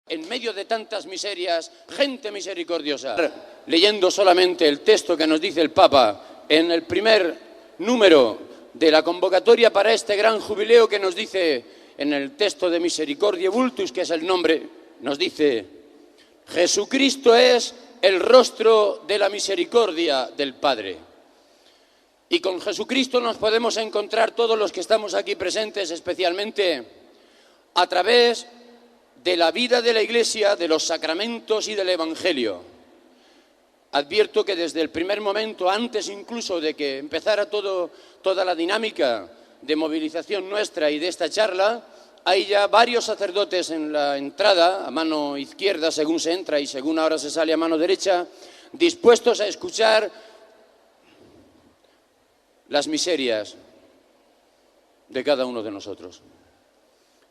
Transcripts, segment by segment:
en medio de tantas miserias, gente misericordiosa. Leyendo solamente el texto que nos dice el Papa en el primer número de la convocatoria para este gran jubileo, que nos dice en el texto de Misericordiae Vultus, que es el nombre, nos dice: Jesucristo es el rostro de la misericordia del Padre. Y con Jesucristo nos podemos encontrar todos los que estamos aquí presentes, especialmente a través de la vida de la Iglesia, de los sacramentos y del Evangelio. Advierto que desde el primer momento, antes incluso de que empezara toda la dinámica de movilización nuestra y de esta charla, hay ya varios sacerdotes en la entrada, a mano izquierda según se entra y según ahora se sale a mano derecha, dispuestos a escuchar las miserias de cada uno de nosotros.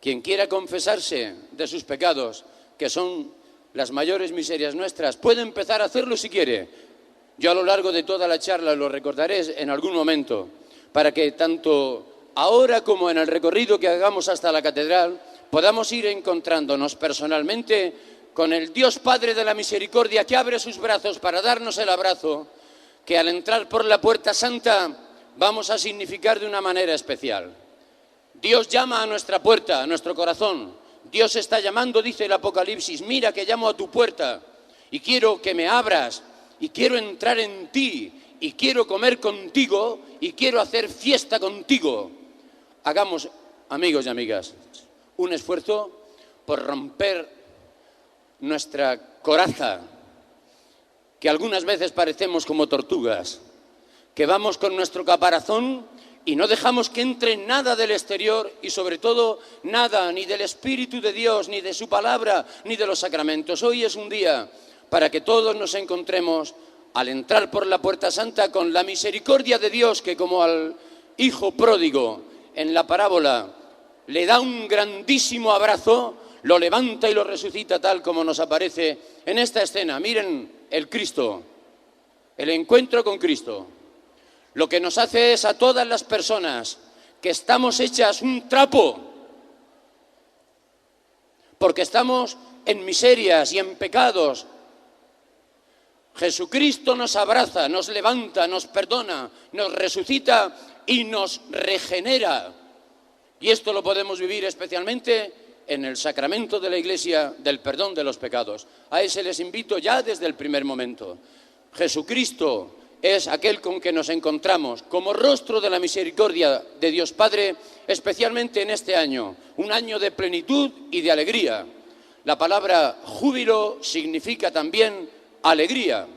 Quien quiera confesarse de sus pecados, que son las mayores miserias nuestras, puede empezar a hacerlo si quiere. Yo a lo largo de toda la charla lo recordaré en algún momento, para que tanto ahora como en el recorrido que hagamos hasta la catedral podamos ir encontrándonos personalmente con el Dios Padre de la Misericordia, que abre sus brazos para darnos el abrazo, que al entrar por la puerta santa vamos a significar de una manera especial. Dios llama a nuestra puerta, a nuestro corazón. Dios está llamando, dice el Apocalipsis: mira que llamo a tu puerta y quiero que me abras y quiero entrar en ti y quiero comer contigo y quiero hacer fiesta contigo. Hagamos, amigos y amigas, un esfuerzo por romper nuestra coraza, que algunas veces parecemos como tortugas, que vamos con nuestro caparazón y no dejamos que entre nada del exterior y sobre todo nada ni del Espíritu de Dios, ni de su palabra, ni de los sacramentos. Hoy es un día para que todos nos encontremos al entrar por la puerta santa con la misericordia de Dios, que como al hijo pródigo en la parábola le da un grandísimo abrazo, lo levanta y lo resucita, tal como nos aparece en esta escena. Miren el Cristo, el encuentro con Cristo. Lo que nos hace es a todas las personas que estamos hechas un trapo, porque estamos en miserias y en pecados. Jesucristo nos abraza, nos levanta, nos perdona, nos resucita y nos regenera. Y esto lo podemos vivir especialmente en el sacramento de la Iglesia del perdón de los pecados. A ese les invito ya desde el primer momento. Jesucristo es aquel con que nos encontramos como rostro de la misericordia de Dios Padre, especialmente en este año, un año de plenitud y de alegría. La palabra júbilo significa también alegría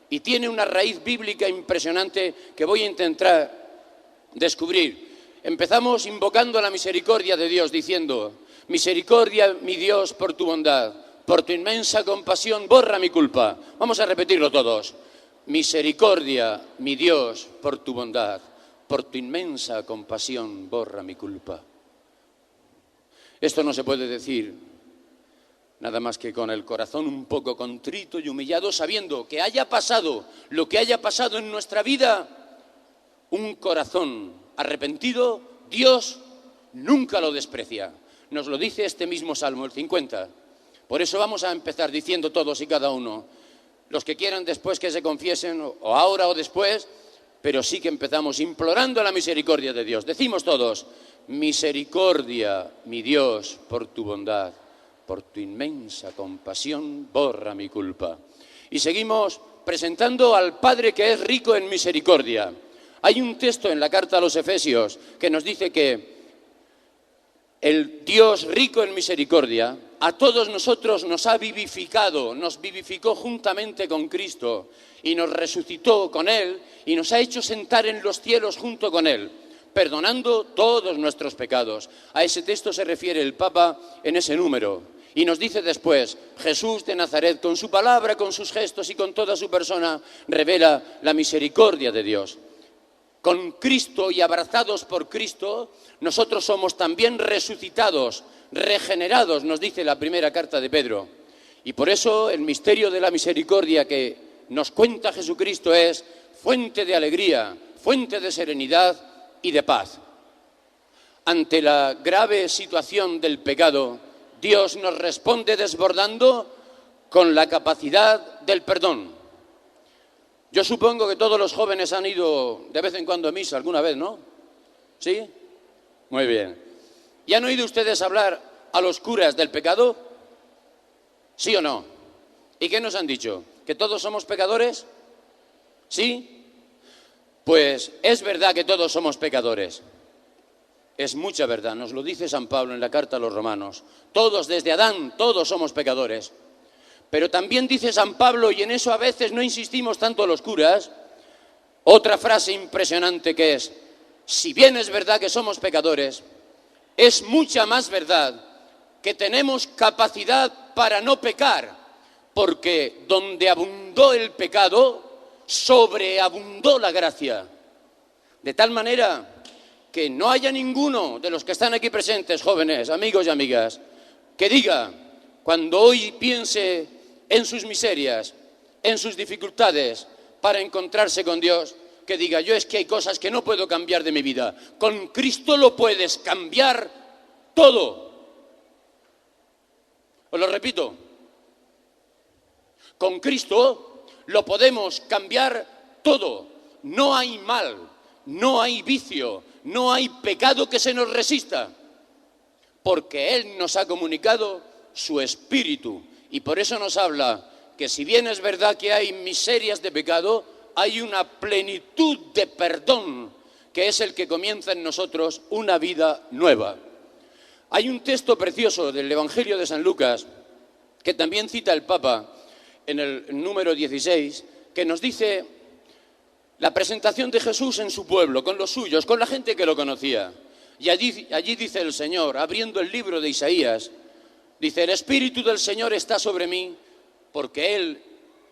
y tiene una raíz bíblica impresionante que voy a intentar descubrir. Empezamos invocando la misericordia de Dios diciendo: misericordia, mi Dios, por tu bondad, por tu inmensa compasión, borra mi culpa. Vamos a repetirlo todos. Misericordia, mi Dios, por tu bondad, por tu inmensa compasión, borra mi culpa. Esto no se puede decir nada más que con el corazón un poco contrito y humillado, sabiendo que haya pasado lo que haya pasado en nuestra vida, un corazón arrepentido, Dios nunca lo desprecia. Nos lo dice este mismo Salmo, el 50. Por eso vamos a empezar diciendo todos y cada uno, los que quieran después que se confiesen, o ahora o después, pero sí que empezamos implorando la misericordia de Dios. Decimos todos: misericordia, mi Dios, por tu bondad, por tu inmensa compasión, borra mi culpa. Y seguimos presentando al Padre que es rico en misericordia. Hay un texto en la carta a los Efesios que nos dice que el Dios rico en misericordia a todos nosotros nos ha vivificado, nos vivificó juntamente con Cristo y nos resucitó con Él y nos ha hecho sentar en los cielos junto con Él, perdonando todos nuestros pecados. A ese texto se refiere el Papa en ese número. Y nos dice después: Jesús de Nazaret, con su palabra, con sus gestos y con toda su persona, revela la misericordia de Dios. Con Cristo y abrazados por Cristo, nosotros somos también resucitados, regenerados, nos dice la primera carta de Pedro. Y por eso el misterio de la misericordia que nos cuenta Jesucristo es fuente de alegría, fuente de serenidad y de paz. Ante la grave situación del pecado, Dios nos responde desbordando con la capacidad del perdón. Yo supongo que todos los jóvenes han ido de vez en cuando a misa alguna vez, ¿no? ¿Sí? Muy bien. ¿Y han oído ustedes hablar a los curas del pecado? ¿Sí o no? ¿Y qué nos han dicho? ¿Que todos somos pecadores? ¿Sí? Pues es verdad que todos somos pecadores. Es mucha verdad, nos lo dice San Pablo en la carta a los romanos. Todos, desde Adán, todos somos pecadores. Pero también dice San Pablo, y en eso a veces no insistimos tanto los curas, otra frase impresionante que es: si bien es verdad que somos pecadores, es mucha más verdad que tenemos capacidad para no pecar, porque donde abundó el pecado, sobreabundó la gracia. De tal manera que no haya ninguno de los que están aquí presentes, jóvenes, amigos y amigas, que diga, cuando hoy piense en sus miserias, en sus dificultades para encontrarse con Dios, que diga, yo es que hay cosas que no puedo cambiar de mi vida. Con Cristo lo puedes cambiar todo. Os lo repito. Con Cristo lo podemos cambiar todo. No hay mal, no hay vicio, no hay pecado que se nos resista, porque Él nos ha comunicado su Espíritu. Y por eso nos habla que si bien es verdad que hay miserias de pecado, hay una plenitud de perdón, que es el que comienza en nosotros una vida nueva. Hay un texto precioso del Evangelio de San Lucas, que también cita el Papa en el número 16, que nos dice la presentación de Jesús en su pueblo, con los suyos, con la gente que lo conocía. Y allí dice el Señor, abriendo el libro de Isaías, dice: el Espíritu del Señor está sobre mí, porque Él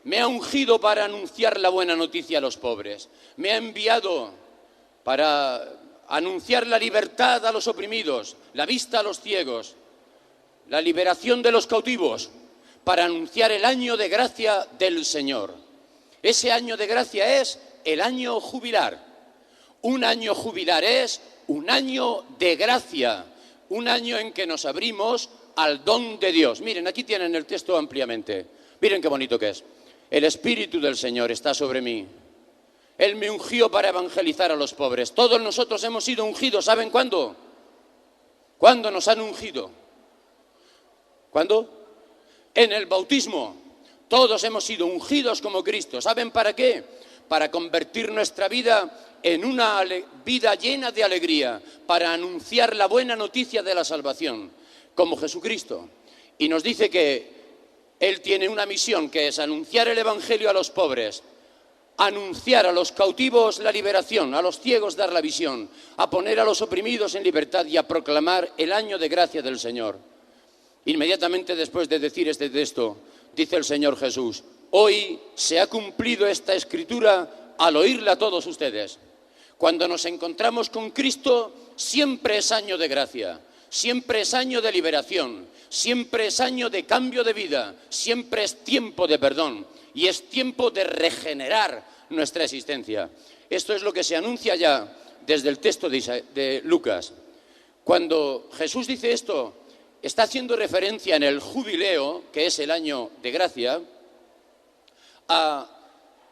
me ha ungido para anunciar la buena noticia a los pobres. Me ha enviado para anunciar la libertad a los oprimidos, la vista a los ciegos, la liberación de los cautivos, para anunciar el año de gracia del Señor. Ese año de gracia es el año jubilar. Un año jubilar es un año de gracia, un año en que nos abrimos al don de Dios. Miren, aquí tienen el texto ampliamente. Miren qué bonito que es. El Espíritu del Señor está sobre mí. Él me ungió para evangelizar a los pobres. Todos nosotros hemos sido ungidos. ¿Saben cuándo? ¿Cuándo nos han ungido? ¿Cuándo? En el bautismo. Todos hemos sido ungidos como Cristo. ¿Saben para qué? Para convertir nuestra vida en una vida llena de alegría, para anunciar la buena noticia de la salvación, como Jesucristo. Y nos dice que Él tiene una misión, que es anunciar el Evangelio a los pobres, anunciar a los cautivos la liberación, a los ciegos dar la visión, a poner a los oprimidos en libertad y a proclamar el año de gracia del Señor. Inmediatamente después de decir este texto, dice el Señor Jesús: hoy se ha cumplido esta escritura al oírla todos ustedes. Cuando nos encontramos con Cristo, siempre es año de gracia, siempre es año de liberación, siempre es año de cambio de vida, siempre es tiempo de perdón y es tiempo de regenerar nuestra existencia. Esto es lo que se anuncia ya desde el texto de Lucas. Cuando Jesús dice esto, está haciendo referencia en el jubileo, que es el año de gracia, a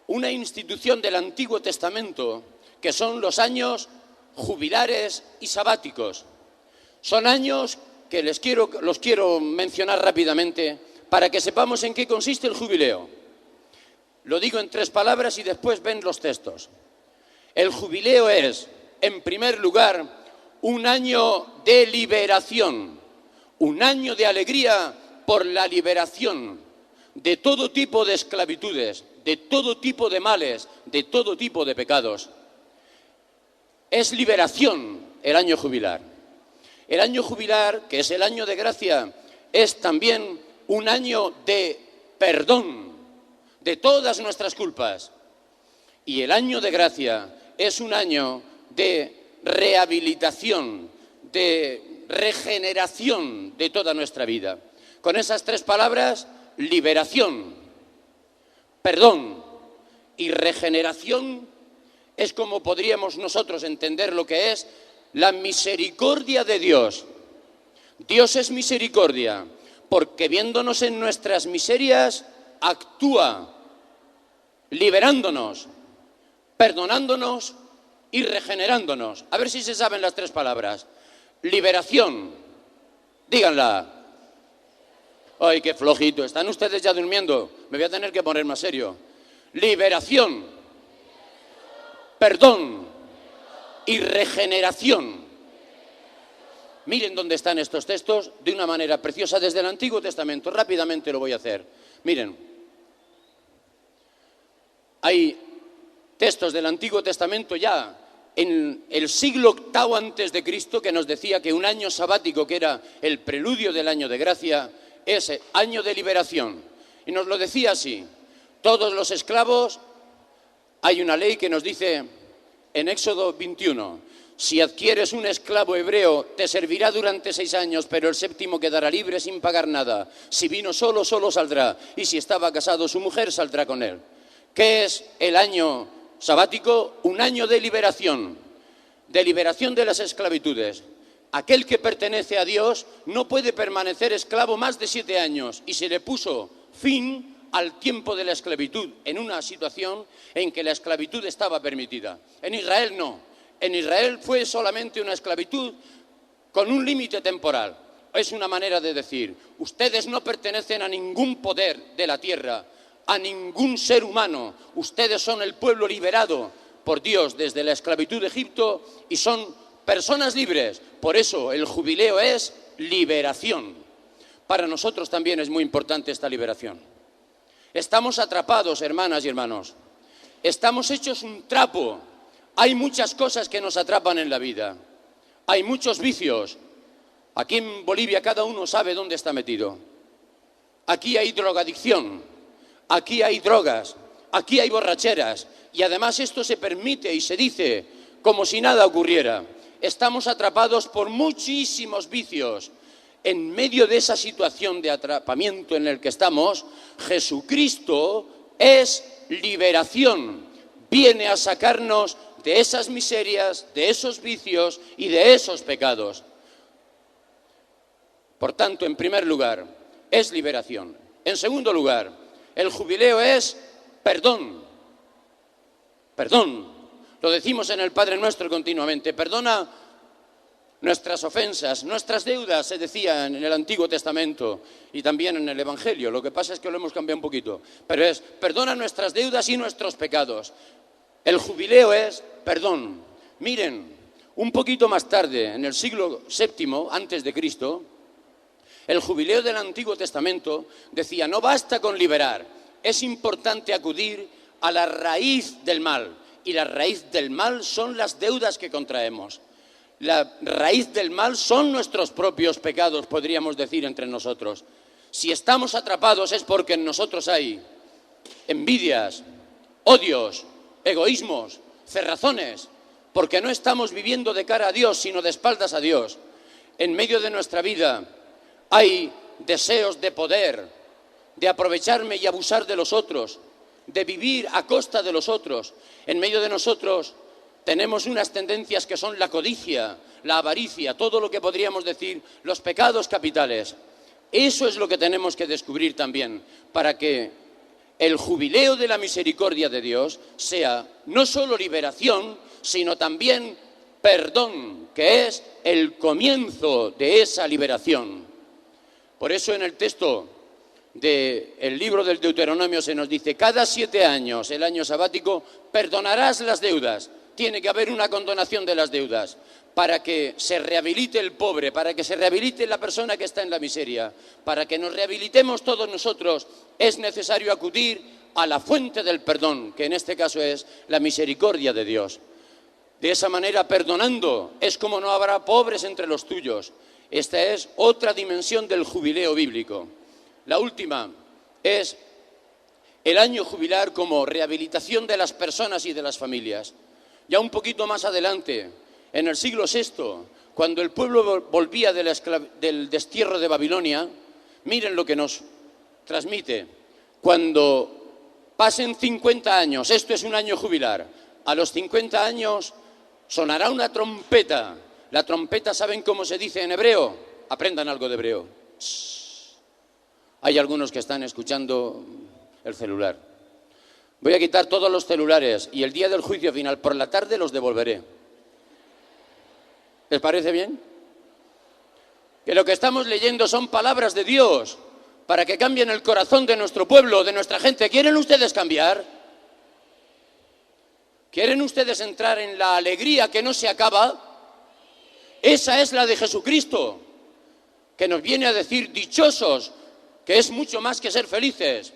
una institución del Antiguo Testamento, que son los años jubilares y sabáticos. Son años que los quiero mencionar rápidamente para que sepamos en qué consiste el jubileo. Lo digo en 3 palabras y después ven los textos. El jubileo es, en primer lugar, un año de liberación, un año de alegría por la liberación de todo tipo de esclavitudes, de todo tipo de males, de todo tipo de pecados. Es liberación el año jubilar. El año jubilar, que es el año de gracia, es también un año de perdón de todas nuestras culpas. Y el año de gracia es un año de rehabilitación, de regeneración de toda nuestra vida. Con esas 3 palabras, liberación, perdón y regeneración, es como podríamos nosotros entender lo que es la misericordia de Dios, Dios es misericordia, porque viéndonos en nuestras miserias, actúa, liberándonos, perdonándonos y regenerándonos. A ver si se saben las tres palabras. Liberación, díganla. Ay, qué flojito, están ustedes ya durmiendo, me voy a tener que poner más serio. Liberación, perdón y regeneración. Miren dónde están estos textos de una manera preciosa desde el Antiguo Testamento. Rápidamente lo voy a hacer. Miren, hay textos del Antiguo Testamento ya en el siglo VIII antes de Cristo que nos decía que un año sabático, que era el preludio del año de gracia, es año de liberación. Y nos lo decía así: todos los esclavos, hay una ley que nos dice en Éxodo 21, si adquieres un esclavo hebreo, te servirá durante 6 años, pero el séptimo quedará libre sin pagar nada. Si vino solo, solo saldrá, y si estaba casado, su mujer saldrá con él. ¿Qué es el año sabático? Un año de liberación de las esclavitudes. Aquel que pertenece a Dios no puede permanecer esclavo más de 7 años, y se le puso fin al tiempo de la esclavitud en una situación en que la esclavitud estaba permitida. En Israel no. En Israel fue solamente una esclavitud con un límite temporal. Es una manera de decir: ustedes no pertenecen a ningún poder de la tierra, a ningún ser humano. Ustedes son el pueblo liberado por Dios desde la esclavitud de Egipto y son personas libres. Por eso el jubileo es liberación. Para nosotros también es muy importante esta liberación. Estamos atrapados, hermanas y hermanos. Estamos hechos un trapo. Hay muchas cosas que nos atrapan en la vida. Hay muchos vicios. Aquí en Bolivia cada uno sabe dónde está metido. Aquí hay drogadicción, aquí hay drogas, aquí hay borracheras. Y además esto se permite y se dice como si nada ocurriera. Estamos atrapados por muchísimos vicios. En medio de esa situación de atrapamiento en el que estamos, Jesucristo es liberación. Viene a sacarnos de esas miserias, de esos vicios y de esos pecados. Por tanto, en primer lugar, es liberación. En segundo lugar, el jubileo es perdón. Perdón. Lo decimos en el Padre Nuestro continuamente. Perdona nuestras ofensas, nuestras deudas, se decía en el Antiguo Testamento y también en el Evangelio. Lo que pasa es que lo hemos cambiado un poquito. Pero es, perdona nuestras deudas y nuestros pecados. El jubileo es perdón. Miren, un poquito más tarde, en el siglo VII antes de Cristo, el jubileo del Antiguo Testamento decía: no basta con liberar, es importante acudir a la raíz del mal. Y la raíz del mal son las deudas que contraemos. La raíz del mal son nuestros propios pecados, podríamos decir entre nosotros. Si estamos atrapados es porque en nosotros hay envidias, odios, egoísmos, cerrazones, porque no estamos viviendo de cara a Dios, sino de espaldas a Dios. En medio de nuestra vida hay deseos de poder, de aprovecharme y abusar de los otros, de vivir a costa de los otros. En medio de nosotros tenemos unas tendencias que son la codicia, la avaricia, todo lo que podríamos decir los pecados capitales. Eso es lo que tenemos que descubrir también, para que el jubileo de la misericordia de Dios sea no solo liberación, sino también perdón, que es el comienzo de esa liberación. Por eso en el texto del libro del Deuteronomio se nos dice: cada 7 años, el año sabático, perdonarás las deudas. Tiene que haber una condonación de las deudas para que se rehabilite el pobre, para que se rehabilite la persona que está en la miseria, para que nos rehabilitemos todos nosotros. Es necesario acudir a la fuente del perdón, que en este caso es la misericordia de Dios. De esa manera, perdonando, es como no habrá pobres entre los tuyos. Esta es otra dimensión del jubileo bíblico. La última es el año jubilar como rehabilitación de las personas y de las familias. Ya un poquito más adelante, en el siglo VI, cuando el pueblo volvía del destierro de Babilonia, miren lo que nos transmite. Cuando pasen 50 años, esto es un año jubilar, a los 50 años sonará una trompeta. La trompeta, ¿saben cómo se dice en hebreo? aprendan algo de hebreo. Hay algunos que están escuchando el celular. Voy a quitar todos los celulares y el día del juicio final por la tarde los devolveré. ¿Les parece bien? Que lo que estamos leyendo son palabras de Dios para que cambien el corazón de nuestro pueblo, de nuestra gente. ¿Quieren ustedes cambiar? ¿Quieren ustedes entrar en la alegría que no se acaba? Esa es la de Jesucristo, que nos viene a decir dichosos, que es mucho más que ser felices.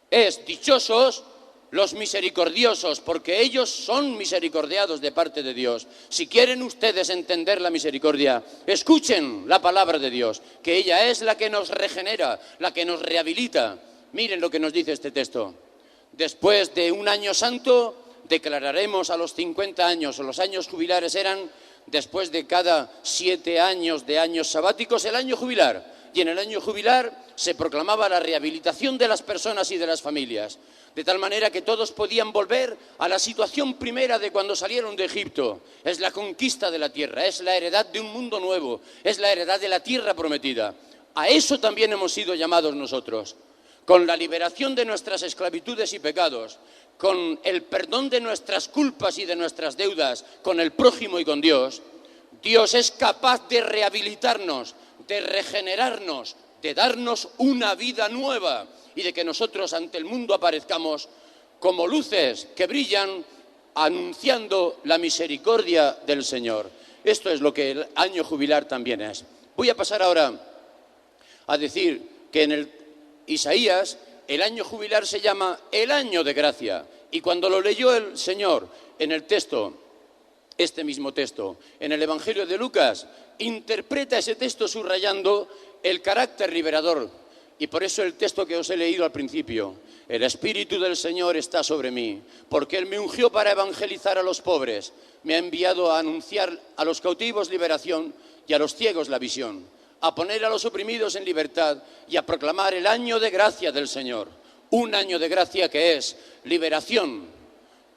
Es dichosos los misericordiosos, porque ellos son misericordiados de parte de Dios. Si quieren ustedes entender la misericordia, escuchen la palabra de Dios, que ella es la que nos regenera, la que nos rehabilita. Miren lo que nos dice este texto. Después de un año santo, declararemos a los 50 años, o los años jubilares eran después de cada 7 años de años sabáticos, el año jubilar. Y en el año jubilar se proclamaba la rehabilitación de las personas y de las familias, de tal manera que todos podían volver a la situación primera de cuando salieron de Egipto. Es la conquista de la tierra, es la heredad de un mundo nuevo, es la heredad de la tierra prometida. A eso también hemos sido llamados nosotros, con la liberación de nuestras esclavitudes y pecados, con el perdón de nuestras culpas y de nuestras deudas, con el prójimo y con Dios. Dios es capaz de rehabilitarnos, de regenerarnos, de darnos una vida nueva y de que nosotros ante el mundo aparezcamos como luces que brillan anunciando la misericordia del Señor. Esto es lo que el año jubilar también es. Voy a pasar ahora a decir que en el Isaías el año jubilar se llama el año de gracia, y cuando lo leyó el Señor en el texto, este mismo texto, en el Evangelio de Lucas, interpreta ese texto subrayando el carácter liberador, y por eso el texto que os he leído al principio: el Espíritu del Señor está sobre mí, porque Él me ungió para evangelizar a los pobres, me ha enviado a anunciar a los cautivos liberación y a los ciegos la visión, a poner a los oprimidos en libertad y a proclamar el año de gracia del Señor. Un año de gracia que es liberación,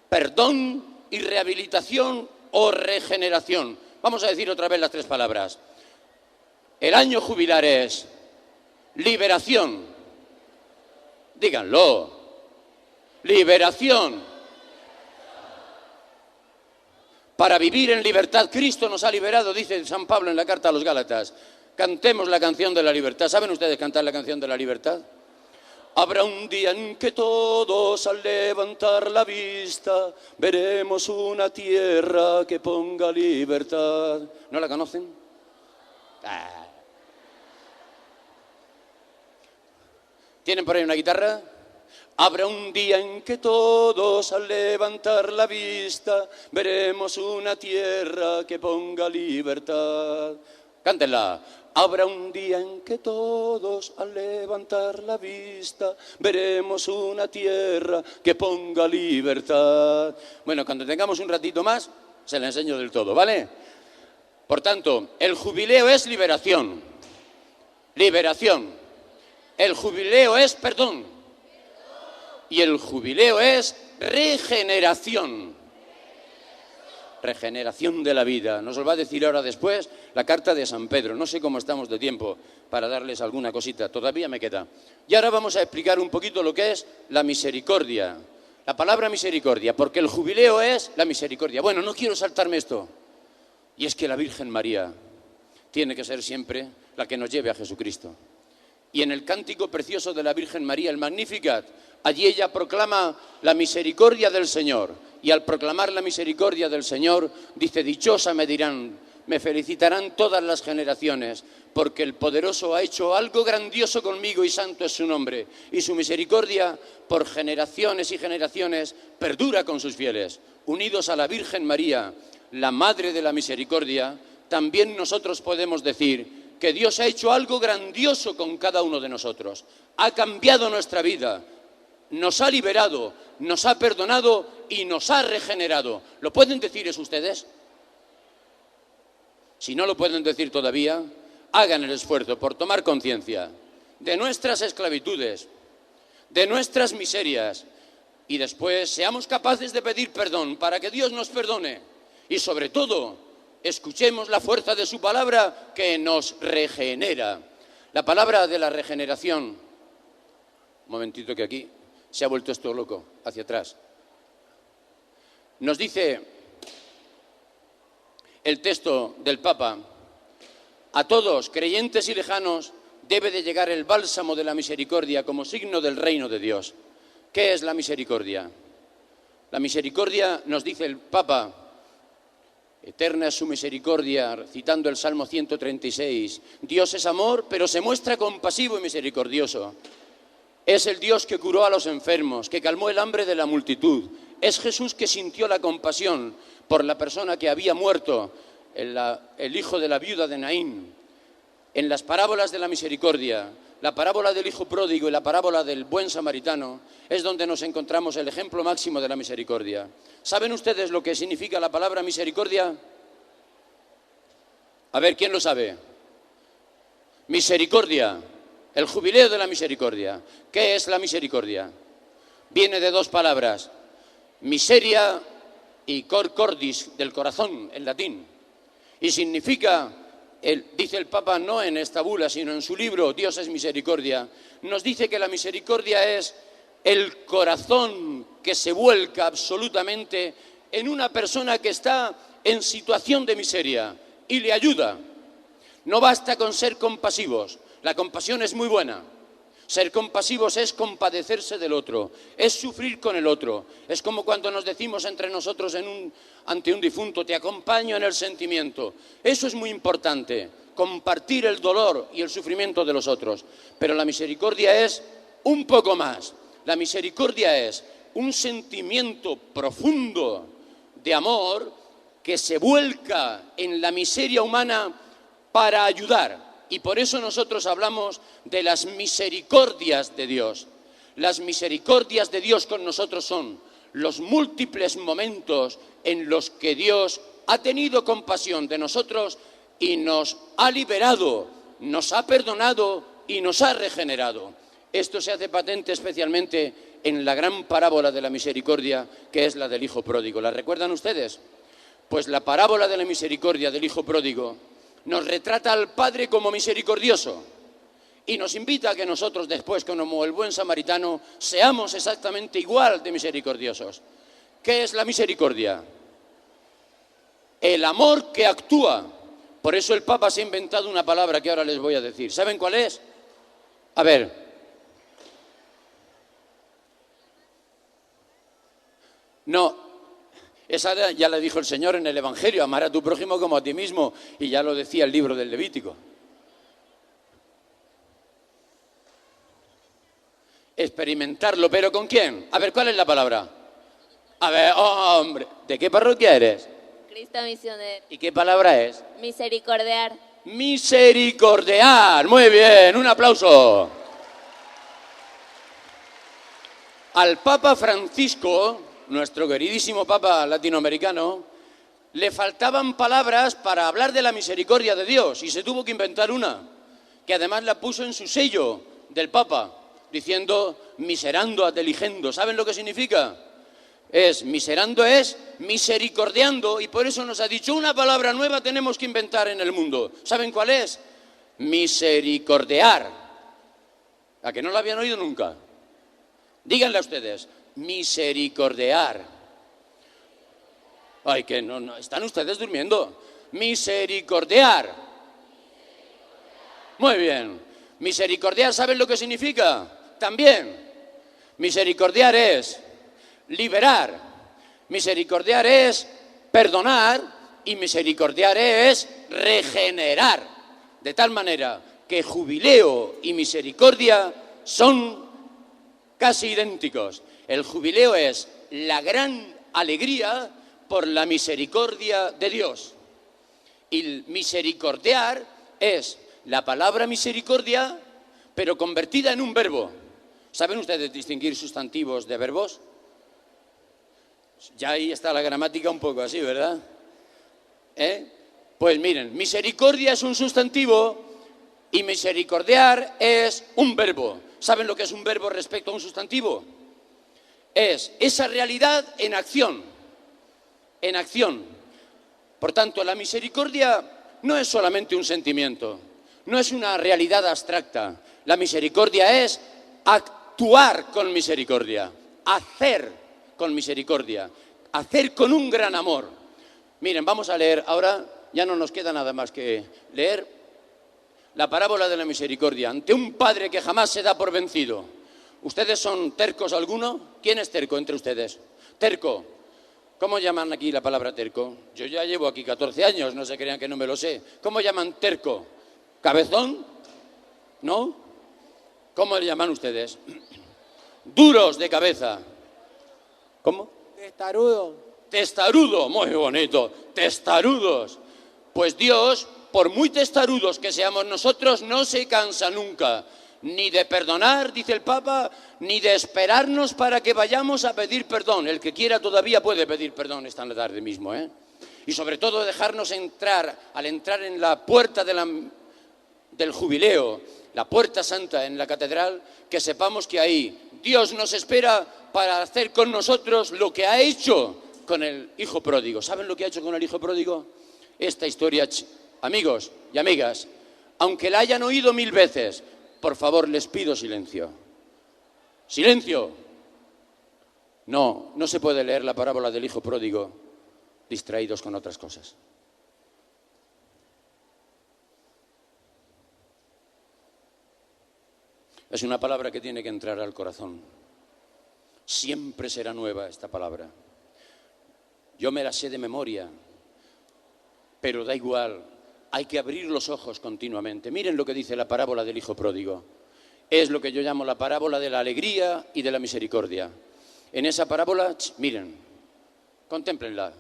perdón y rehabilitación o regeneración. Vamos a decir otra vez las 3 palabras. El año jubilar es liberación. Díganlo. Liberación. Para vivir en libertad, Cristo nos ha liberado, dice San Pablo en la carta a los Gálatas. Cantemos la canción de la libertad. ¿Saben ustedes cantar la canción de la libertad? Habrá un día en que todos, al levantar la vista, veremos una tierra que ponga libertad. ¿No la conocen? ¿Tienen por ahí una guitarra? Habrá un día en que todos, al levantar la vista, veremos una tierra que ponga libertad. Cántenla. Habrá un día en que todos, al levantar la vista, veremos una tierra que ponga libertad. Bueno, cuando tengamos un ratito más, se la enseño del todo, ¿vale? Por tanto, el jubileo es liberación. Liberación. El jubileo es perdón. Y el jubileo es regeneración. Regeneración de la vida. Nos lo va a decir ahora después la carta de San Pedro. No sé cómo estamos de tiempo para darles alguna cosita. Todavía me queda. Y ahora vamos a explicar un poquito lo que es la misericordia. La palabra misericordia, porque el jubileo es la misericordia. Bueno, no quiero saltarme esto. Y es que la Virgen María tiene que ser siempre la que nos lleve a Jesucristo. Y en el cántico precioso de la Virgen María, el Magnificat, allí ella proclama la misericordia del Señor. Y al proclamar la misericordia del Señor, dice: dichosa me dirán, me felicitarán todas las generaciones, porque el Poderoso ha hecho algo grandioso conmigo y santo es su nombre. Y su misericordia por generaciones y generaciones perdura con sus fieles. Unidos a la Virgen María, la Madre de la Misericordia, también nosotros podemos decir que Dios ha hecho algo grandioso con cada uno de nosotros. Ha cambiado nuestra vida, nos ha liberado, nos ha perdonado y nos ha regenerado. ¿Lo pueden decir eso ustedes? Si no lo pueden decir todavía, hagan el esfuerzo por tomar conciencia de nuestras esclavitudes, de nuestras miserias, y después seamos capaces de pedir perdón para que Dios nos perdone. Y sobre todo, escuchemos la fuerza de su palabra que nos regenera. La palabra de la regeneración, un momentito que aquí se ha vuelto esto loco, hacia atrás. Nos dice el texto del Papa: a todos, creyentes y lejanos, debe de llegar el bálsamo de la misericordia como signo del reino de Dios. ¿Qué es la misericordia? La misericordia, nos dice el Papa, eterna es su misericordia, citando el Salmo 136. Dios es amor, pero se muestra compasivo y misericordioso. Es el Dios que curó a los enfermos, que calmó el hambre de la multitud. Es Jesús que sintió la compasión por la persona que había muerto, el hijo de la viuda de Naín. En las parábolas de la misericordia, la parábola del hijo pródigo y la parábola del buen samaritano, es donde nos encontramos el ejemplo máximo de la misericordia. ¿Saben ustedes lo que significa la palabra misericordia? A ver, ¿quién lo sabe? Misericordia, el jubileo de la misericordia. ¿Qué es la misericordia? Viene de dos palabras, miseria y cor cordis, del corazón, en latín. Y significa, dice el Papa no en esta bula, sino en su libro Dios es misericordia, nos dice que la misericordia es el corazón que se vuelca absolutamente en una persona que está en situación de miseria y le ayuda. No basta con ser compasivos, la compasión es muy buena. Ser compasivos es compadecerse del otro, es sufrir con el otro. Es como cuando nos decimos entre nosotros ante un difunto, te acompaño en el sentimiento. Eso es muy importante, compartir el dolor y el sufrimiento de los otros. Pero la misericordia es un poco más. La misericordia es un sentimiento profundo de amor que se vuelca en la miseria humana para ayudar. Y por eso nosotros hablamos de las misericordias de Dios. Las misericordias de Dios con nosotros son los múltiples momentos en los que Dios ha tenido compasión de nosotros y nos ha liberado, nos ha perdonado y nos ha regenerado. Esto se hace patente especialmente en la gran parábola de la misericordia, que es la del hijo pródigo. ¿La recuerdan ustedes? Pues la parábola de la misericordia del hijo pródigo nos retrata al Padre como misericordioso y nos invita a que nosotros después, como el buen samaritano, seamos exactamente igual de misericordiosos. ¿Qué es la misericordia? El amor que actúa. Por eso el Papa se ha inventado una palabra que ahora les voy a decir. ¿Saben cuál es? A ver. No. Esa ya la dijo el Señor en el Evangelio, amar a tu prójimo como a ti mismo, y ya lo decía el libro del Levítico. Experimentarlo, ¿pero con quién? A ver, ¿cuál es la palabra? A ver, oh, hombre, ¿de qué parroquia eres? Cristo misionero. ¿Y qué palabra es? Misericordiar. Misericordiar, muy bien, un aplauso. Al Papa Francisco, nuestro queridísimo Papa latinoamericano, le faltaban palabras para hablar de la misericordia de Dios y se tuvo que inventar una, que además la puso en su sello del Papa, diciendo miserando ad eligendo. ¿Saben lo que significa? Miserando es misericordiando, y por eso nos ha dicho una palabra nueva tenemos que inventar en el mundo. ¿Saben cuál es? Misericordiar. ¿A que no la habían oído nunca? Díganle a ustedes. Misericordiar. Ay, que no, están ustedes durmiendo. Misericordiar. Muy bien. Misericordiar, ¿saben lo que significa? También. Misericordiar es liberar. Misericordiar es perdonar. Y misericordiar es regenerar. De tal manera que jubileo y misericordia son casi idénticos. El jubileo es la gran alegría por la misericordia de Dios. Y el misericordiar es la palabra misericordia, pero convertida en un verbo. ¿Saben ustedes distinguir sustantivos de verbos? Ya ahí está la gramática un poco así, ¿verdad? Pues miren, misericordia es un sustantivo y misericordiar es un verbo. ¿Saben lo que es un verbo respecto a un sustantivo? Es esa realidad en acción. En acción. Por tanto, la misericordia no es solamente un sentimiento, no es una realidad abstracta. La misericordia es actuar con misericordia, hacer con misericordia, hacer con un gran amor. Miren, vamos a leer ahora, ya no nos queda nada más que leer la parábola de la misericordia. Ante un padre que jamás se da por vencido. ¿Ustedes son tercos alguno? ¿Quién es terco entre ustedes? Terco. ¿Cómo llaman aquí la palabra terco? Yo ya llevo aquí 14 años, no se crean que no me lo sé. ¿Cómo llaman terco? ¿Cabezón? ¿No? ¿Cómo le llaman ustedes? Duros de cabeza. ¿Cómo? Testarudo. Testarudo, muy bonito. Testarudos. Pues Dios, por muy testarudos que seamos nosotros, no se cansa nunca. Ni de perdonar, dice el Papa, ni de esperarnos para que vayamos a pedir perdón. El que quiera todavía puede pedir perdón esta tarde mismo, ¿eh? Y sobre todo dejarnos entrar, al entrar en la puerta del jubileo, la puerta santa en la catedral, que sepamos que ahí Dios nos espera para hacer con nosotros lo que ha hecho con el hijo pródigo. ¿Saben lo que ha hecho con el hijo pródigo? Esta historia, amigos y amigas, aunque la hayan oído 1000 veces, por favor, les pido silencio. ¡Silencio! No se puede leer la parábola del hijo pródigo distraídos con otras cosas. Es una palabra que tiene que entrar al corazón. Siempre será nueva esta palabra. Yo me la sé de memoria, pero da igual. Hay que abrir los ojos continuamente. Miren lo que dice la parábola del hijo pródigo. Es lo que yo llamo la parábola de la alegría y de la misericordia. En esa parábola, miren, contémplenla.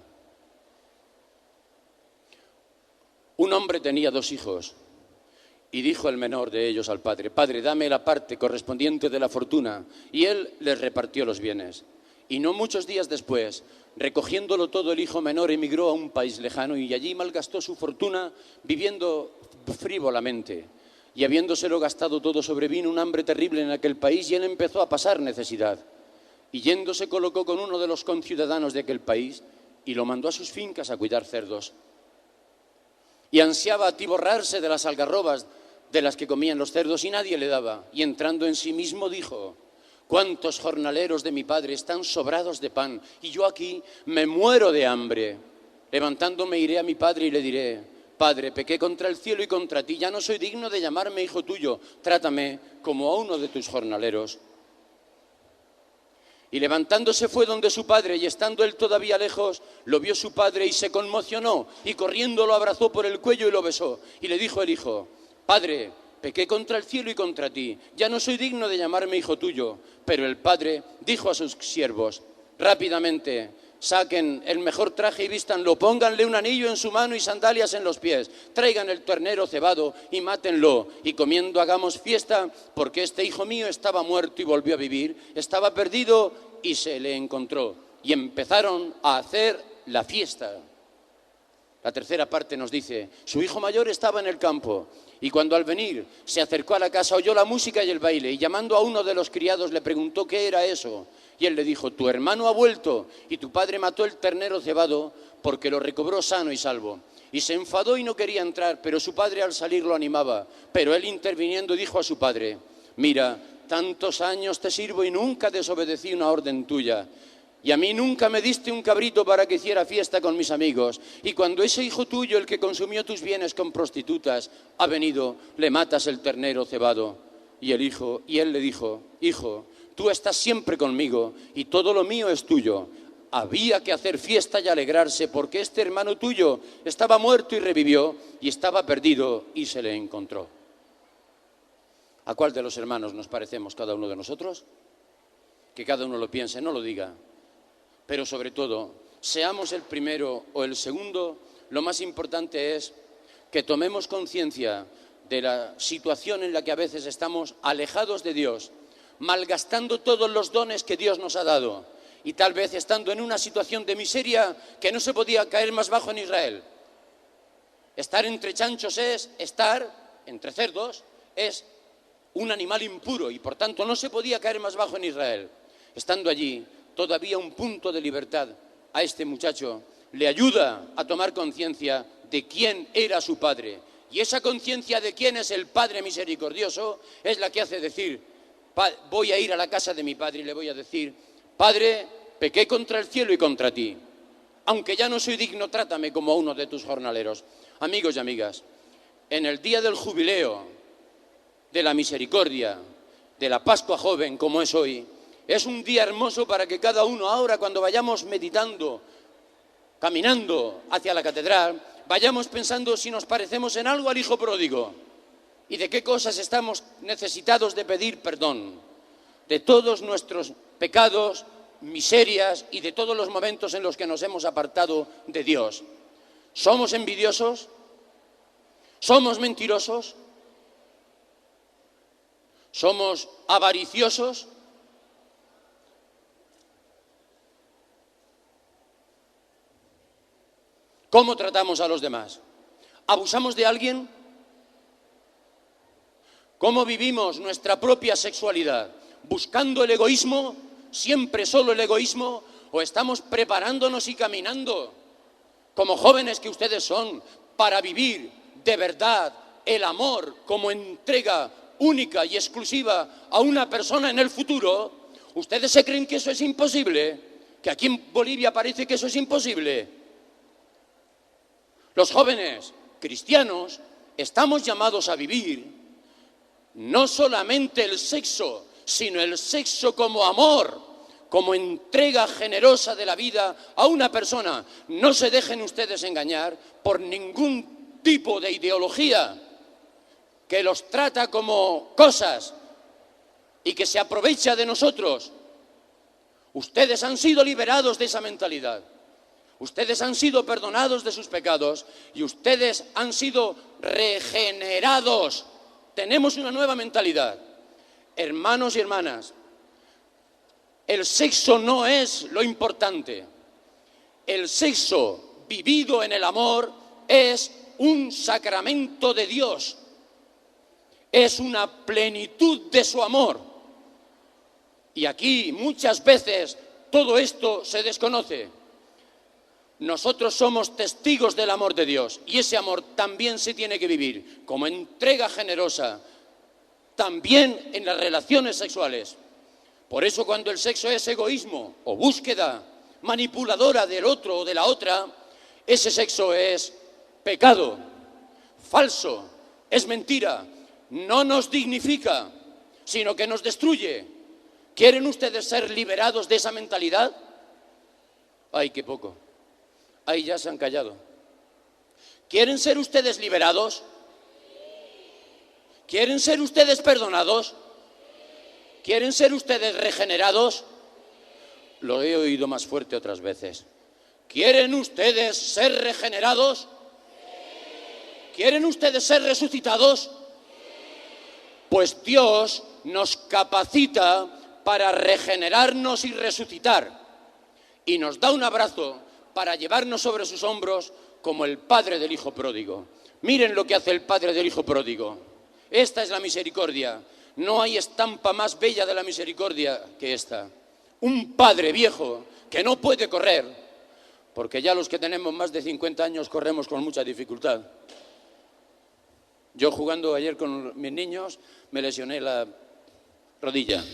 Un hombre tenía 2 hijos y dijo el menor de ellos al padre: Padre, dame la parte correspondiente de la fortuna. Y él les repartió los bienes. Y no muchos días después, recogiéndolo todo, el hijo menor emigró a un país lejano y allí malgastó su fortuna viviendo frívolamente. Y habiéndoselo gastado todo, sobrevino un hambre terrible en aquel país y él empezó a pasar necesidad. Y yendo se colocó con uno de los conciudadanos de aquel país y lo mandó a sus fincas a cuidar cerdos. Y ansiaba atiborrarse de las algarrobas de las que comían los cerdos y nadie le daba. Y entrando en sí mismo dijo: ¿cuántos jornaleros de mi padre están sobrados de pan y yo aquí me muero de hambre? Levantándome iré a mi padre y le diré: Padre, pequé contra el cielo y contra ti, ya no soy digno de llamarme hijo tuyo, trátame como a uno de tus jornaleros. Y levantándose fue donde su padre, y estando él todavía lejos, lo vio su padre y se conmocionó, y corriendo lo abrazó por el cuello y lo besó. Y le dijo el hijo: Padre, pequé contra el cielo y contra ti, ya no soy digno de llamarme hijo tuyo. Pero el padre dijo a sus siervos: rápidamente, saquen el mejor traje y vístanlo, pónganle un anillo en su mano y sandalias en los pies, traigan el ternero cebado y mátenlo, y comiendo hagamos fiesta, porque este hijo mío estaba muerto y volvió a vivir, estaba perdido y se le encontró. Y empezaron a hacer la fiesta. La tercera parte nos dice: su hijo mayor estaba en el campo, y cuando al venir se acercó a la casa oyó la música y el baile, y llamando a uno de los criados le preguntó qué era eso. Y él le dijo: tu hermano ha vuelto, y tu padre mató el ternero cebado porque lo recobró sano y salvo. Y se enfadó y no quería entrar, pero su padre al salir lo animaba. Pero él, interviniendo, dijo a su padre: mira, tantos años te sirvo y nunca desobedecí una orden tuya. Y a mí nunca me diste un cabrito para que hiciera fiesta con mis amigos. Y cuando ese hijo tuyo, el que consumió tus bienes con prostitutas, ha venido, le matas el ternero cebado. Y él le dijo: hijo, tú estás siempre conmigo y todo lo mío es tuyo. Había que hacer fiesta y alegrarse porque este hermano tuyo estaba muerto y revivió, y estaba perdido y se le encontró. ¿A cuál de los hermanos nos parecemos cada uno de nosotros? Que cada uno lo piense, no lo diga. Pero sobre todo, seamos el primero o el segundo, lo más importante es que tomemos conciencia de la situación en la que a veces estamos alejados de Dios, malgastando todos los dones que Dios nos ha dado y tal vez estando en una situación de miseria que no se podía caer más bajo en Israel. Estar entre chanchos es estar entre cerdos, es un animal impuro y por tanto no se podía caer más bajo en Israel. Estando allí, todavía un punto de libertad, a este muchacho le ayuda a tomar conciencia de quién era su Padre. Y esa conciencia de quién es el Padre misericordioso es la que hace decir, voy a ir a la casa de mi Padre y le voy a decir, Padre, pequé contra el cielo y contra ti. Aunque ya no soy digno, trátame como a uno de tus jornaleros. Amigos y amigas, en el día del jubileo, de la misericordia, de la Pascua joven como es hoy, es un día hermoso para que cada uno ahora, cuando vayamos meditando, caminando hacia la catedral, vayamos pensando si nos parecemos en algo al hijo pródigo y de qué cosas estamos necesitados de pedir perdón, de todos nuestros pecados, miserias y de todos los momentos en los que nos hemos apartado de Dios. ¿Somos envidiosos? ¿Somos mentirosos? ¿Somos avariciosos? ¿Cómo tratamos a los demás? ¿Abusamos de alguien? ¿Cómo vivimos nuestra propia sexualidad? ¿Buscando el egoísmo? ¿Siempre solo el egoísmo? ¿O estamos preparándonos y caminando, como jóvenes que ustedes son, para vivir de verdad el amor como entrega única y exclusiva a una persona en el futuro? ¿Ustedes se creen que eso es imposible? ¿Que aquí en Bolivia parece que eso es imposible? Los jóvenes cristianos estamos llamados a vivir no solamente el sexo, sino el sexo como amor, como entrega generosa de la vida a una persona. No se dejen ustedes engañar por ningún tipo de ideología que los trata como cosas y que se aprovecha de nosotros. Ustedes han sido liberados de esa mentalidad. Ustedes han sido perdonados de sus pecados y ustedes han sido regenerados. Tenemos una nueva mentalidad. Hermanos y hermanas, el sexo no es lo importante. El sexo vivido en el amor es un sacramento de Dios. Es una plenitud de su amor. Y aquí muchas veces todo esto se desconoce. Nosotros somos testigos del amor de Dios y ese amor también se tiene que vivir como entrega generosa, también en las relaciones sexuales. Por eso cuando el sexo es egoísmo o búsqueda manipuladora del otro o de la otra, ese sexo es pecado, falso, es mentira, no nos dignifica, sino que nos destruye. ¿Quieren ustedes ser liberados de esa mentalidad? ¡Ay, qué poco! Ahí ya se han callado. ¿Quieren ser ustedes liberados? ¿Quieren ser ustedes perdonados? ¿Quieren ser ustedes regenerados? Lo he oído más fuerte otras veces. ¿Quieren ustedes ser regenerados? ¿Quieren ustedes ser resucitados? Pues Dios nos capacita para regenerarnos y resucitar. Y nos da un abrazo para llevarnos sobre sus hombros como el padre del hijo pródigo. Miren lo que hace el padre del hijo pródigo. Esta es la misericordia. No hay estampa más bella de la misericordia que esta. Un padre viejo que no puede correr, porque ya los que tenemos más de 50 años corremos con mucha dificultad. Yo jugando ayer con mis niños me lesioné la rodilla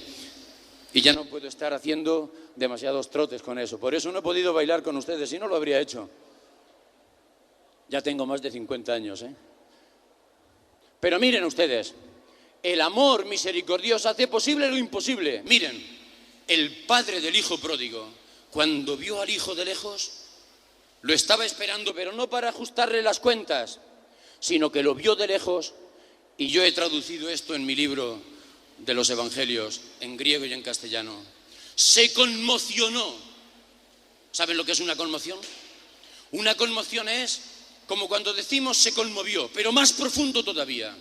y ya no puedo estar haciendo demasiados trotes con eso. Por eso no he podido bailar con ustedes, si no lo habría hecho. Ya tengo más de 50 años, ¿eh? Pero miren ustedes, el amor misericordioso hace posible lo imposible. Miren, el padre del hijo pródigo, cuando vio al hijo de lejos, lo estaba esperando, pero no para ajustarle las cuentas, sino que lo vio de lejos, y yo he traducido esto en mi libro de los Evangelios, en griego y en castellano. Se conmocionó. ¿Saben lo que es una conmoción? Una conmoción es como cuando decimos se conmovió, pero más profundo todavía.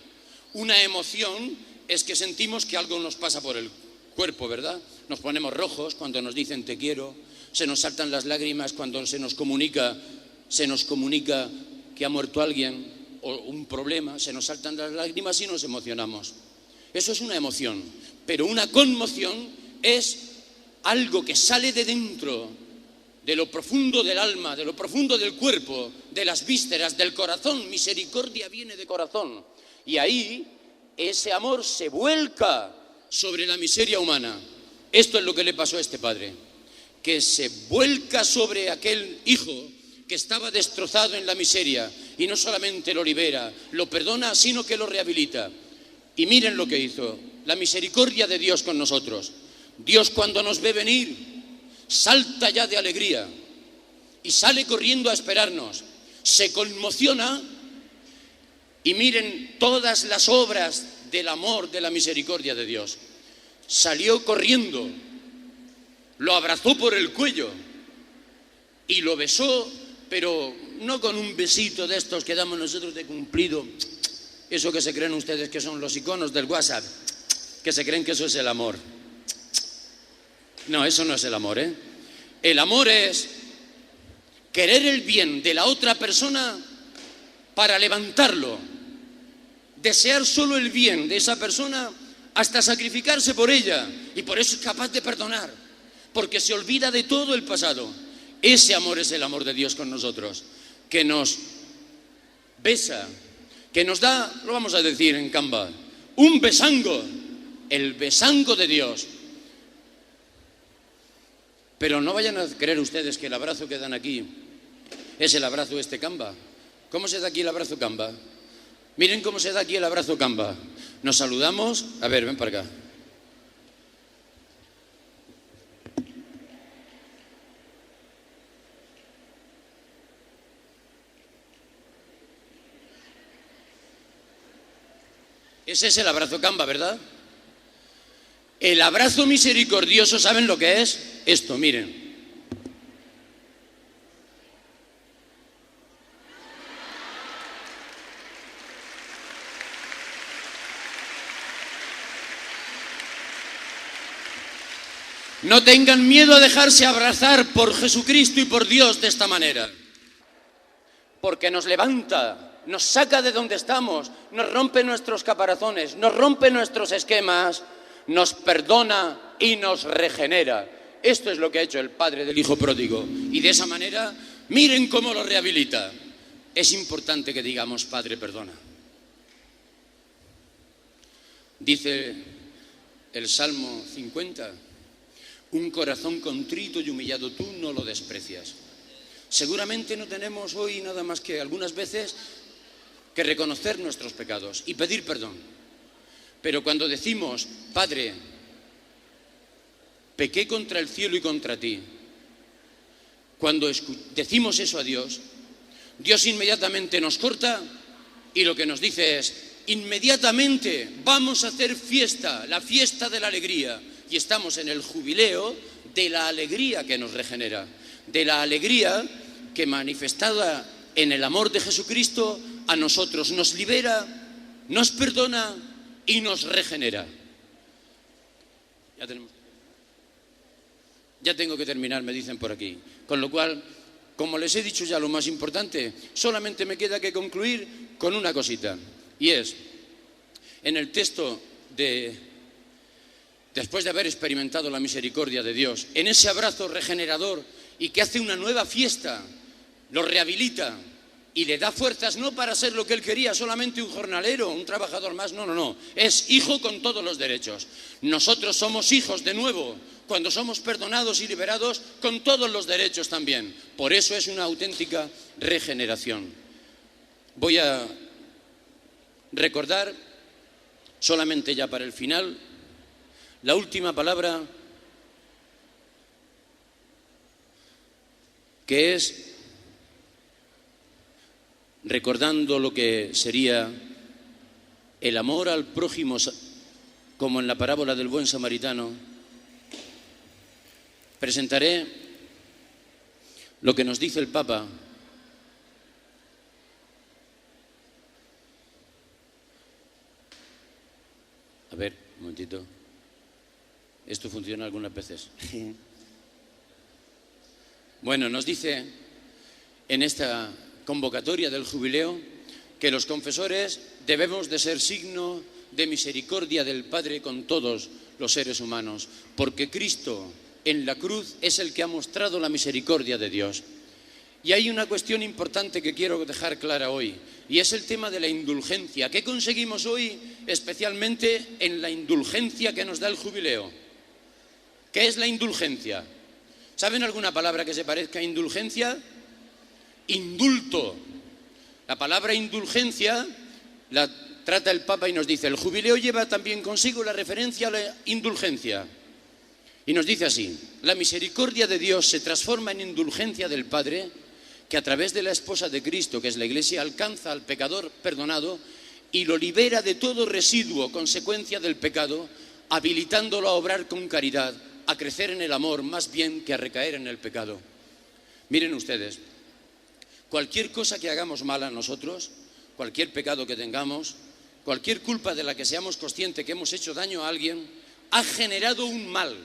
Una emoción es que sentimos que algo nos pasa por el cuerpo, ¿verdad? Nos ponemos rojos cuando nos dicen te quiero, se nos saltan las lágrimas cuando se nos comunica que ha muerto alguien o un problema, se nos saltan las lágrimas y nos emocionamos. Eso es una emoción, pero una conmoción es algo que sale de dentro de lo profundo del alma, de lo profundo del cuerpo, de las vísceras, del corazón. Misericordia viene de corazón. Y ahí ese amor se vuelca sobre la miseria humana. Esto es lo que le pasó a este padre, que se vuelca sobre aquel hijo que estaba destrozado en la miseria, y no solamente lo libera, lo perdona, sino que lo rehabilita. Y miren lo que hizo, la misericordia de Dios con nosotros. Dios, cuando nos ve venir, salta ya de alegría y sale corriendo a esperarnos, se conmociona, y miren todas las obras del amor, de la misericordia de Dios. Salió corriendo, lo abrazó por el cuello y lo besó, pero no con un besito de estos que damos nosotros de cumplido, eso que se creen ustedes que son los iconos del WhatsApp, que se creen que eso es el amor. No, eso no es el amor, ¿eh? El amor es querer el bien de la otra persona para levantarlo, desear solo el bien de esa persona hasta sacrificarse por ella, y por eso es capaz de perdonar, porque se olvida de todo el pasado. Ese amor es el amor de Dios con nosotros, que nos besa, que nos da, lo vamos a decir en Camba, un besango, el besango de Dios. Pero no vayan a creer ustedes que el abrazo que dan aquí es el abrazo este Camba. ¿Cómo se da aquí el abrazo Camba? Miren cómo se da aquí el abrazo Camba. Nos saludamos. A ver, ven para acá. Ese es el abrazo Camba, ¿verdad? El abrazo misericordioso, ¿saben lo que es? Esto, miren. No tengan miedo a dejarse abrazar por Jesucristo y por Dios de esta manera, porque nos levanta, nos saca de donde estamos, nos rompe nuestros caparazones, nos rompe nuestros esquemas, nos perdona y nos regenera. Esto es lo que ha hecho el padre del hijo pródigo, y de esa manera, miren cómo lo rehabilita. Es importante que digamos: Padre, perdona. Dice el Salmo 50, un corazón contrito y humillado tú no lo desprecias. Seguramente no tenemos hoy nada más que algunas veces que reconocer nuestros pecados y pedir perdón. Pero cuando decimos: Padre, pequé contra el cielo y contra ti, cuando decimos eso a Dios, Dios inmediatamente nos corta y lo que nos dice es: inmediatamente vamos a hacer fiesta, la fiesta de la alegría. Y estamos en el jubileo de la alegría que nos regenera, de la alegría que, manifestada en el amor de Jesucristo, a nosotros nos libera, nos perdona y nos regenera. Ya tengo que terminar, me dicen por aquí. Con lo cual, como les he dicho ya lo más importante, solamente me queda que concluir con una cosita. Y es, en el texto después de haber experimentado la misericordia de Dios, en ese abrazo regenerador y que hace una nueva fiesta, lo rehabilita y le da fuerzas no para ser lo que él quería, solamente un jornalero, un trabajador más, no, es hijo con todos los derechos. Nosotros somos hijos de nuevo, cuando somos perdonados y liberados, con todos los derechos también. Por eso es una auténtica regeneración. Voy a recordar, solamente ya para el final, la última palabra, que es, recordando lo que sería el amor al prójimo, como en la parábola del buen samaritano, presentaré lo que nos dice el Papa a ver, un momentito. Esto funciona algunas veces. Bueno, nos dice en esta convocatoria del jubileo que los confesores debemos de ser signo de misericordia del Padre con todos los seres humanos, porque Cristo en la cruz es el que ha mostrado la misericordia de Dios. Y hay una cuestión importante que quiero dejar clara hoy, y es el tema de la indulgencia. ¿Qué conseguimos hoy, especialmente en la indulgencia que nos da el jubileo? ¿Qué es la indulgencia? ¿Saben alguna palabra que se parezca a indulgencia? Indulto. La palabra indulgencia la trata el Papa y nos dice: el jubileo lleva también consigo la referencia a la indulgencia. Y nos dice así: la misericordia de Dios se transforma en indulgencia del Padre, que a través de la esposa de Cristo, que es la Iglesia, alcanza al pecador perdonado y lo libera de todo residuo consecuencia del pecado, habilitándolo a obrar con caridad, a crecer en el amor más bien que a recaer en el pecado. Miren ustedes, cualquier cosa que hagamos mal a nosotros, cualquier pecado que tengamos, cualquier culpa de la que seamos conscientes que hemos hecho daño a alguien, ha generado un mal,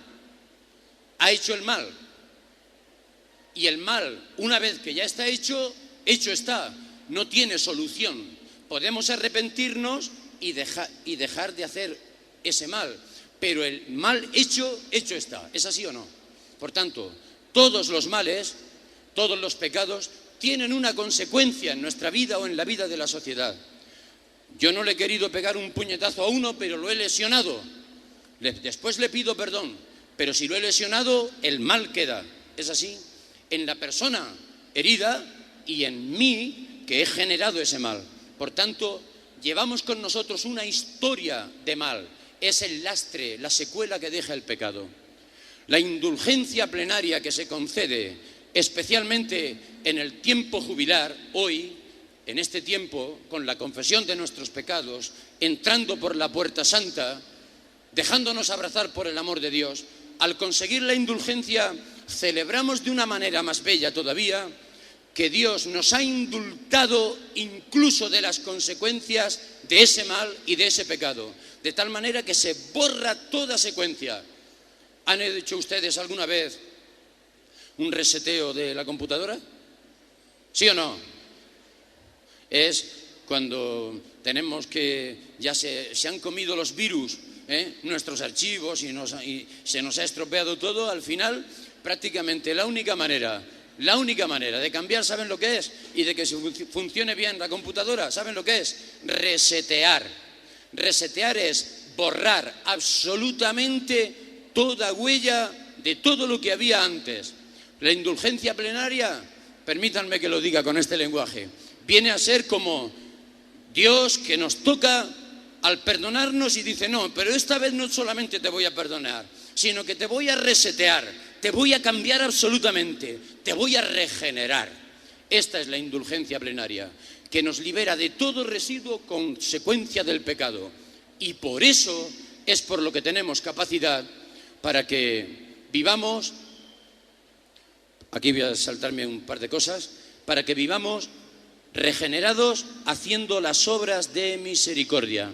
ha hecho el mal. Y el mal, una vez que ya está hecho, hecho está, no tiene solución. Podemos arrepentirnos y dejar de hacer ese mal, pero el mal hecho, hecho está. ¿Es así o no? Por tanto, todos los males, todos los pecados, tienen una consecuencia en nuestra vida o en la vida de la sociedad. Yo no le he querido pegar un puñetazo a uno, pero lo he lesionado. Después le pido perdón, pero si lo he lesionado, el mal queda. ¿Es así? En la persona herida y en mí, que he generado ese mal. Por tanto, llevamos con nosotros una historia de mal. Es el lastre, la secuela que deja el pecado. La indulgencia plenaria que se concede, especialmente en el tiempo jubilar, hoy, en este tiempo, con la confesión de nuestros pecados, entrando por la puerta santa, dejándonos abrazar por el amor de Dios, al conseguir la indulgencia, celebramos de una manera más bella todavía que Dios nos ha indultado incluso de las consecuencias de ese mal y de ese pecado, de tal manera que se borra toda secuencia. ¿Han hecho ustedes alguna vez un reseteo de la computadora? ¿Sí o no? Es cuando tenemos que ya se han comido los virus, nuestros archivos y se nos ha estropeado todo. Al final, prácticamente la única manera de cambiar, ¿saben lo que es? Y de que funcione bien la computadora, ¿saben lo que es? Resetear. Resetear es borrar absolutamente toda huella de todo lo que había antes. La indulgencia plenaria, permítanme que lo diga con este lenguaje, viene a ser como Dios que nos toca al perdonarnos y dice: no, pero esta vez no solamente te voy a perdonar, sino que te voy a resetear, te voy a cambiar absolutamente, te voy a regenerar. Esta es la indulgencia plenaria, que nos libera de todo residuo consecuencia del pecado. Y por eso es por lo que tenemos capacidad para que vivamos, aquí voy a saltarme un par de cosas, para que vivamos regenerados haciendo las obras de misericordia.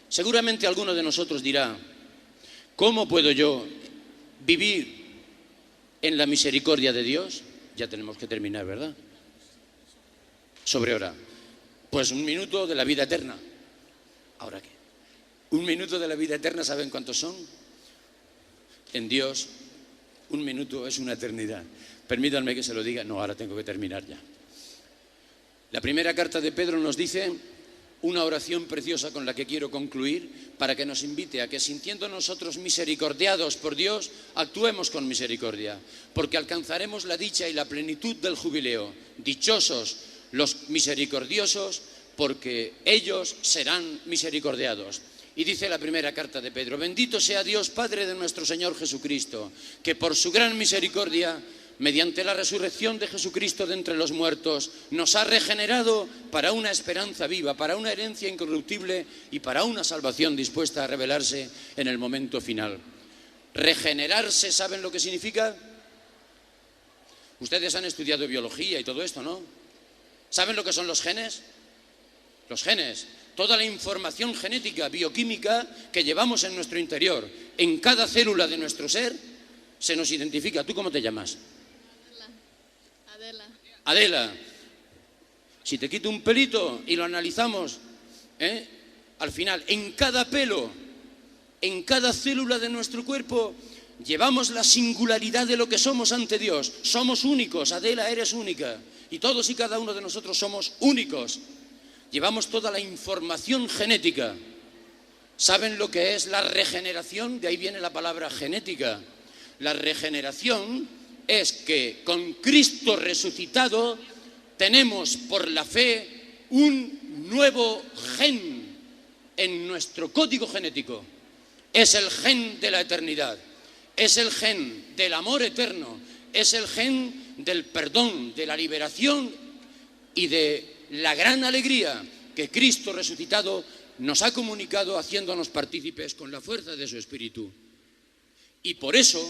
Seguramente alguno de nosotros dirá: ¿cómo puedo yo vivir en la misericordia de Dios? Ya tenemos que terminar, ¿verdad? Sobre hora. Pues 1 minuto de la vida eterna. ¿Ahora qué? 1 minuto de la vida eterna, ¿saben cuántos son? En Dios, 1 minuto es una eternidad. Permítanme que se lo diga. No, ahora tengo que terminar ya. La primera carta de Pedro nos dice una oración preciosa con la que quiero concluir, para que nos invite a que, sintiendo nosotros misericordiados por Dios, actuemos con misericordia, porque alcanzaremos la dicha y la plenitud del jubileo. Dichosos los misericordiosos, porque ellos serán misericordiados. Y dice la primera carta de Pedro: bendito sea Dios, Padre de nuestro Señor Jesucristo, que por su gran misericordia, mediante la resurrección de Jesucristo de entre los muertos, nos ha regenerado para una esperanza viva, para una herencia incorruptible y para una salvación dispuesta a revelarse en el momento final. Regenerarse, ¿saben lo que significa? Ustedes han estudiado biología y todo esto, ¿no? ¿Saben lo que son los genes? Los genes, toda la información genética, bioquímica que llevamos en nuestro interior, en cada célula de nuestro ser, se nos identifica. ¿Tú cómo te llamas? Adela. Si te quito un pelito y lo analizamos, al final, en cada pelo, en cada célula de nuestro cuerpo, Llevamos la singularidad de lo que somos ante Dios. Somos únicos, Adela, eres única. Y todos y cada uno de nosotros somos únicos. Llevamos toda la información genética. ¿Saben lo que es la regeneración? De ahí viene la palabra genética. La regeneración es que con Cristo resucitado tenemos por la fe un nuevo gen en nuestro código genético. Es el gen de la eternidad, es el gen del amor eterno, es el gen del perdón, de la liberación y de la gran alegría que Cristo resucitado nos ha comunicado, haciéndonos partícipes con la fuerza de su Espíritu. Y por eso,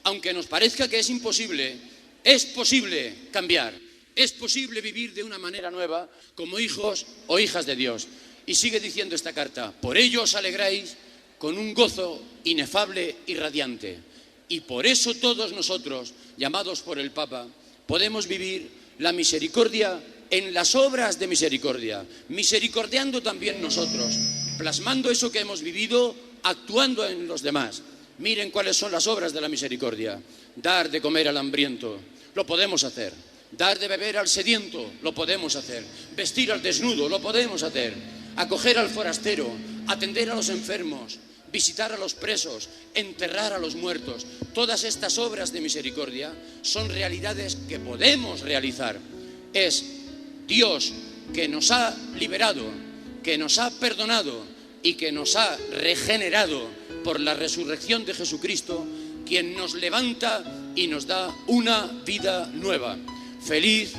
aunque nos parezca que es posible cambiar, es posible vivir de una manera nueva como hijos o hijas de Dios. Y sigue diciendo esta carta: por ello os alegráis con un gozo inefable y radiante. Y por eso todos nosotros, llamados por el Papa, podemos vivir la misericordia en las obras de misericordia, misericordiando también nosotros, plasmando eso que hemos vivido, actuando en los demás. Miren cuáles son las obras de la misericordia. Dar de comer al hambriento, lo podemos hacer. Dar de beber al sediento, lo podemos hacer. Vestir al desnudo, lo podemos hacer. Acoger al forastero, atender a los enfermos, visitar a los presos, enterrar a los muertos. Todas estas obras de misericordia son realidades que podemos realizar. Es Dios que nos ha liberado, que nos ha perdonado y que nos ha regenerado por la resurrección de Jesucristo, quien nos levanta y nos da una vida nueva. Feliz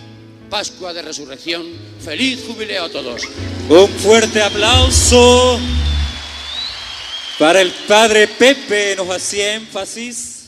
Pascua de Resurrección, feliz jubileo a todos. Un fuerte aplauso para el Padre Pepe, nos hacía énfasis